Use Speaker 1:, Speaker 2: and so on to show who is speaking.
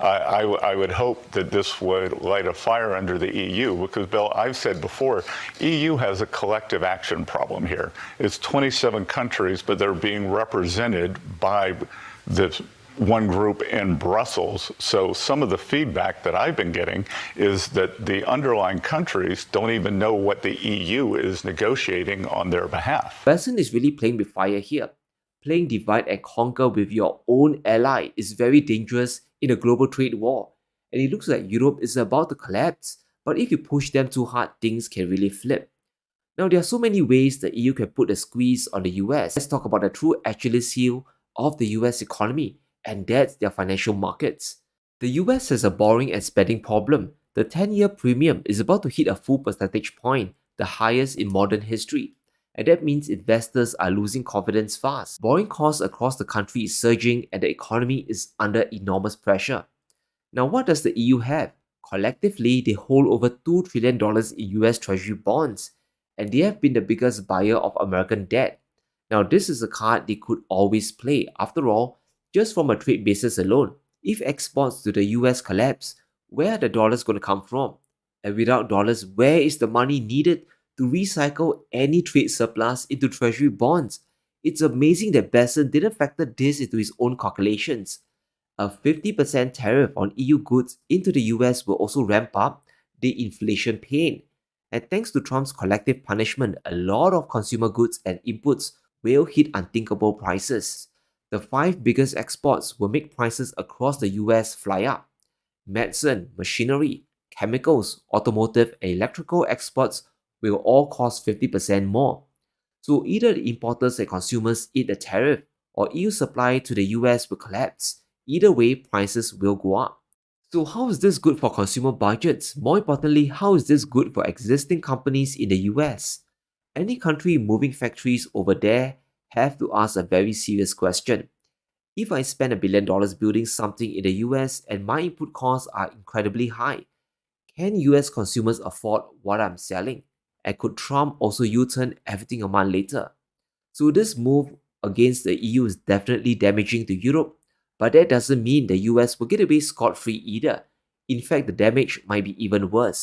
Speaker 1: I would hope that this would light a fire under the EU because, Bill, I've said before, EU has a collective action problem here. It's 27 countries, but they're being represented by this one group in Brussels. So some of the feedback that I've been getting is that the underlying countries don't even know what the EU is negotiating on their behalf.
Speaker 2: Bessent is really playing with fire here. Playing divide and conquer with your own ally is very dangerous in a global trade war, and it looks like Europe is about to collapse, but if you push them too hard, things can really flip. Now, there are so many ways the EU can put a squeeze on the US. Let's talk about the true Achilles heel of the US economy, and that's their financial markets. The US has a borrowing and spending problem. The 10-year premium is about to hit a full percentage point, the highest in modern history. And that means investors are losing confidence fast. Borrowing costs across the country is surging and the economy is under enormous pressure. Now, what does the EU have? Collectively, they hold over $2 trillion in US Treasury bonds, and they have been the biggest buyer of American debt. Now, this is a card they could always play. After all, just from a trade basis alone, if exports to the US collapse, where are the dollars going to come from? And without dollars, where is the money needed to recycle any trade surplus into treasury bonds? It's amazing that Bessent didn't factor this into his own calculations. A 50% tariff on EU goods into the US will also ramp up the inflation pain. And thanks to Trump's collective punishment, a lot of consumer goods and inputs will hit unthinkable prices. The 5 biggest exports will make prices across the US fly up. Medicine, machinery, chemicals, automotive, and electrical exports will all cost 50% more. So either the importers and consumers eat the tariff or EU supply to the US will collapse. Either way, prices will go up. So how is this good for consumer budgets? More importantly, how is this good for existing companies in the US? Any country moving factories over there have to ask a very serious question. If I spend $1 billion building something in the US and my input costs are incredibly high, can US consumers afford what I'm selling? And could Trump also U-turn everything a month later? So this move against the EU is definitely damaging to Europe, but that doesn't mean the US will get away scot-free either. In fact, the damage might be even worse.